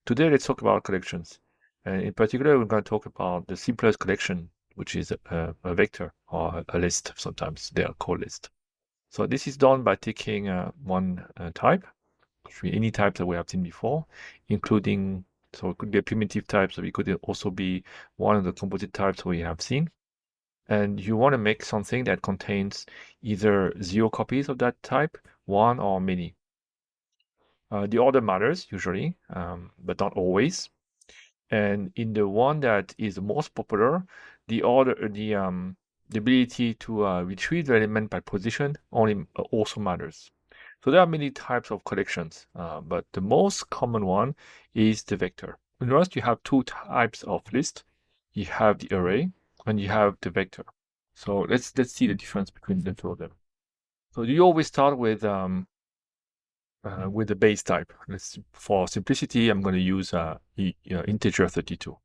Today, let's talk about collections. And in particular, we're going to talk about the simplest collection, which is a vector or a list. Sometimes they are called lists. So this is done by taking one type, any type that we have seen before, including, so it could be a primitive type, so it could also be one of the composite types we have seen. And you want to make something that contains either 0 copies of that type, 1 or many. The order matters usually, but not always. And in the one that is the most popular, the ability to retrieve the element by position only also matters. So there are many types of collections, but the most common one is the vector. In Rust, you have two types of list. You have the array and you have the vector. So let's see the difference between the two of them. So you always start with the base type. For simplicity, I'm going to use integer 32.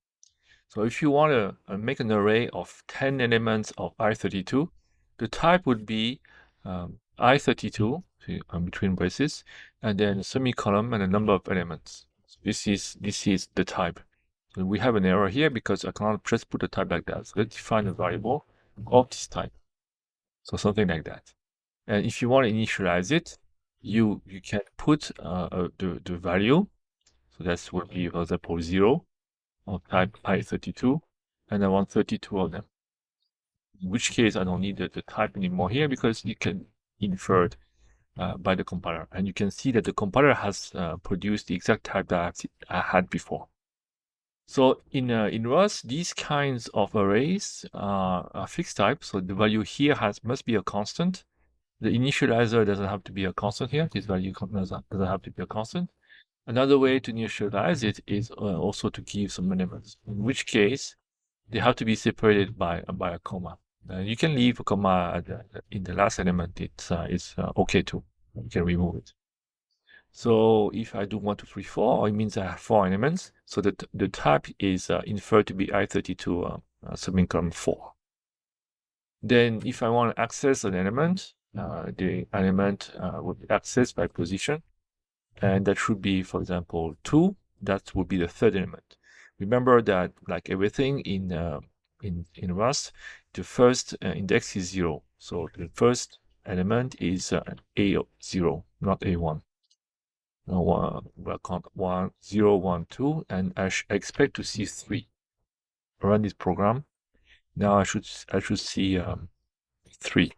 So if you want to make an array of 10 elements of i32, the type would be i32 between braces, and then a semicolon and a number of elements. So this is the type. So we have an error here because I cannot just put a type like that. So let's define a variable of this type. So something like that. And if you want to initialize it, you can put the value. So that would be, for example, 0 of type i32, and I want 32 of them. In which case, I don't need the type anymore here because you can infer it by the compiler. And you can see that the compiler has produced the exact type that I had before. So in Rust, these kinds of arrays are fixed type. So the value here must be a constant. The initializer doesn't have to be a constant here. This value doesn't have to be a constant. Another way to initialize it is also to give some elements, in which case they have to be separated by a comma. You can leave a comma in the last element. It's okay too. You can remove it. So if I do 1, 2, 3, 4, it means I have 4 elements. So the type is inferred to be i32 semicolon 4. Then if I want to access an element, the element will be accessed by position. And that should be, for example, 2. That would be the third element. Remember that, like everything in Rust, the first index is 0. So the first element is A0, not A1. We'll count 1, 0, 1, 2, and I expect to see 3. Run this program. Now I should see 3.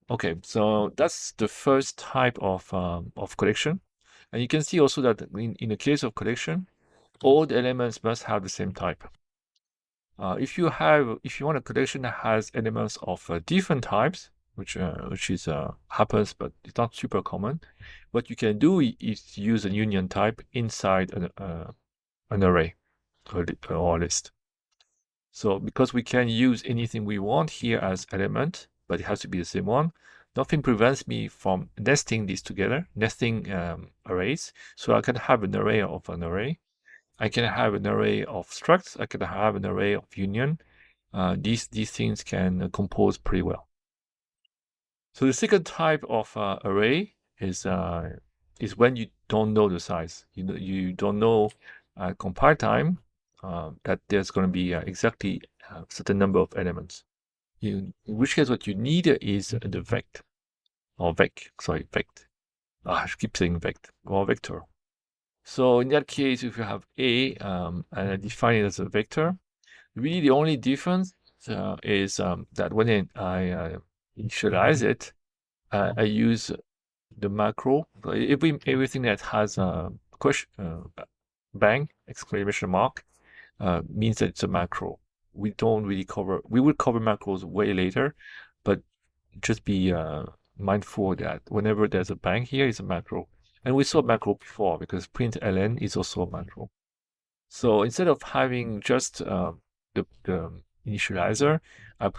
Okay, so that's the first type of collection. And you can see also that in the case of collection, all the elements must have the same type. If you want a collection that has elements of different types, which is happens, but it's not super common, what you can do is use a union type inside an array or a list. So because we can use anything we want here as element, but it has to be the same one, nothing prevents me from nesting these together, nesting arrays. So I can have an array of an array. I can have an array of structs. I can have an array of union. These things can compose pretty well. So the second type of array is when you don't know the size. You don't know at compile time that there's going to be exactly a certain number of elements. In which case, what you need is the vect or vect. I keep saying vect or vector. So in that case, if you have A and I define it as a vector, really the only difference is that when I initialize it, I use the macro. Everything that has a question, bang, exclamation mark, means that it's a macro. We don't really cover. We will cover macros way later, but just be mindful that whenever there's a bang here, it's a macro. And we saw macro before because println is also a macro. So instead of having just the initializer, I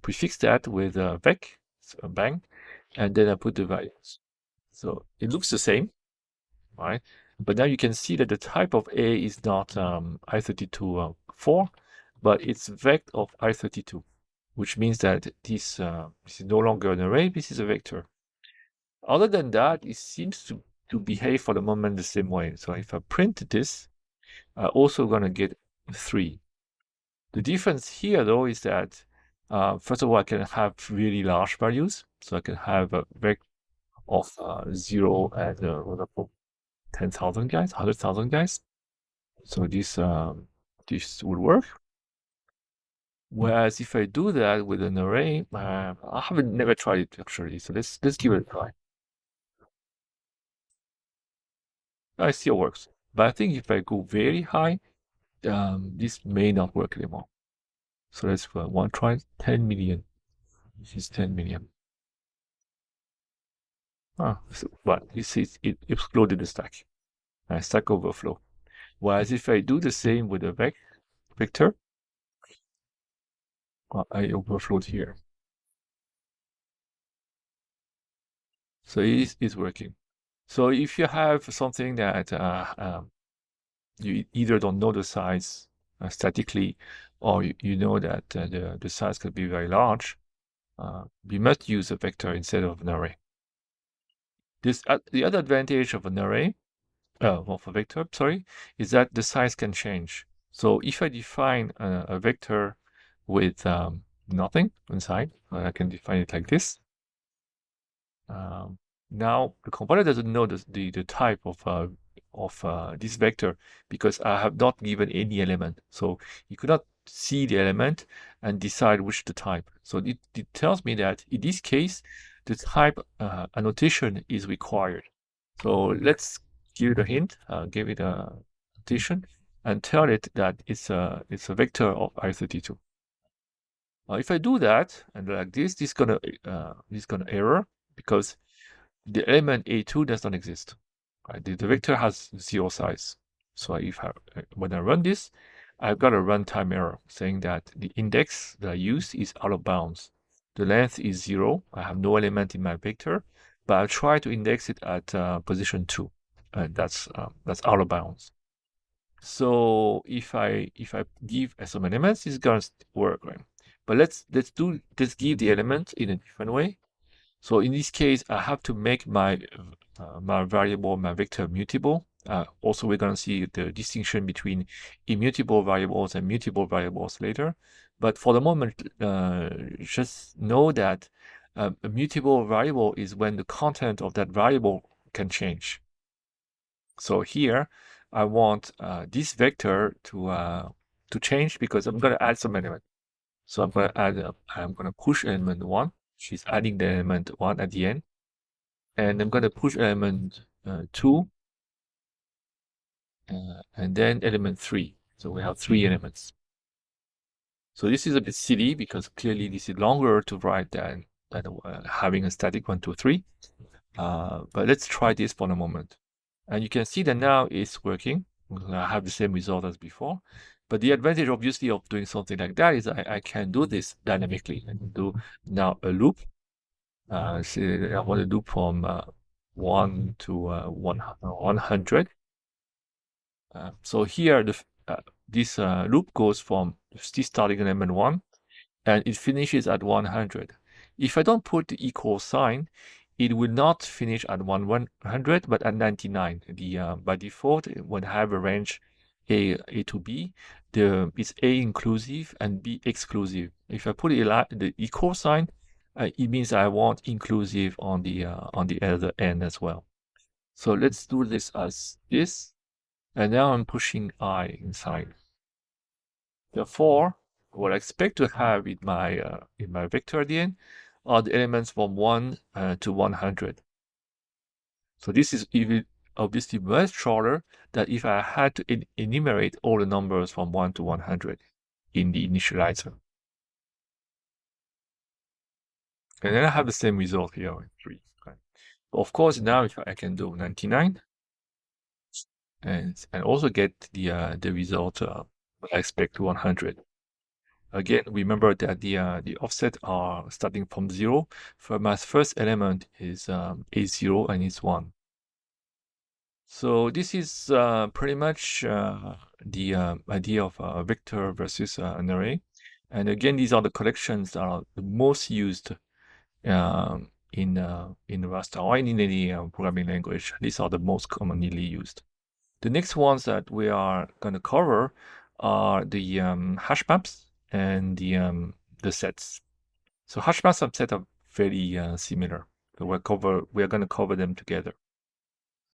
prefix that with a vec, a bang, and then I put the values. So it looks the same, right? But now you can see that the type of A is not i32 4, but it's vect of i32, which means that this is no longer an array, this is a vector. Other than that, it seems to to behave for the moment the same way. So if I print this, I'm also going to get 3. The difference here, though, is that first of all, I can have really large values. So I can have a vector of 0 and 10,000 guys, 100,000 guys. So this will work. Whereas if I do that with an array, I haven't never tried it actually. So let's give it a try. It still works, but I think if I go very high, this may not work anymore. So let's one try 10 million. This is 10 million. But you see, it exploded the stack. Stack overflow. Whereas if I do the same with a vector, I overflowed here. So it is working. So if you have something that you either don't know the size statically, or you know that the size could be very large, we must use a vector instead of an array. The other advantage of an array, of a vector, sorry, is that the size can change. So if I define a vector with nothing inside, I can define it like this. Now the compiler doesn't know the type of this vector because I have not given any element. So you could not see the element and decide which the type. So it tells me that in this case, the type annotation is required. So let's give it a hint, give it a annotation, and tell it that it's a vector of I32. If I do that and like this is gonna error because the element A2 does not exist. Right? The vector has 0 size. So when I run this, I've got a runtime error saying that the index that I use is out of bounds. The length is 0. I have no element in my vector, but I try to index it at position 2, and that's out of bounds. So if I give some elements, it's gonna work, right? But let's give the element in a different way. So in this case, I have to make my variable, my vector mutable. Also, we're going to see the distinction between immutable variables and mutable variables later. But for the moment, just know that a mutable variable is when the content of that variable can change. So here, I want this vector to change because I'm going to add some element. So I'm going to push element 1. She's adding the element 1 at the end. And I'm going to push element 2 and then element 3. So we have 3 elements. So this is a bit silly because clearly this is longer to write than having a static 1, 2, 3. But let's try this for a moment. And you can see that now it's working. I have the same result as before. But the advantage, obviously, of doing something like that is I can do this dynamically. I can do now a loop. Say I want to do from 1 to 100. So here, this loop goes from this starting element 1, and it finishes at 100. If I don't put the equal sign, it will not finish at 100, but at 99. By default, when I have a range A to B, it's A inclusive and B exclusive. If I put the equal sign, it means I want inclusive on the other end as well. So let's do this as this, and now I'm pushing I inside. Therefore, what I expect to have in my vector at the end are the elements from 1 to 100. So this is even obviously much shorter than if I had to enumerate all the numbers from 1 to 100 in the initializer. And then I have the same result here in 3. Okay. Of course, now if I can do 99 and also get the result I expect 100. Again, remember that the offset are starting from 0. For my first element is A0 and it's 1. So this is pretty much the idea of a vector versus an array. And again, these are the collections that are the most used in Rust or in any programming language. These are the most commonly used. The next ones that we are going to cover are the hash maps and the sets. So hash maps and sets are very similar. So we are going to cover them together.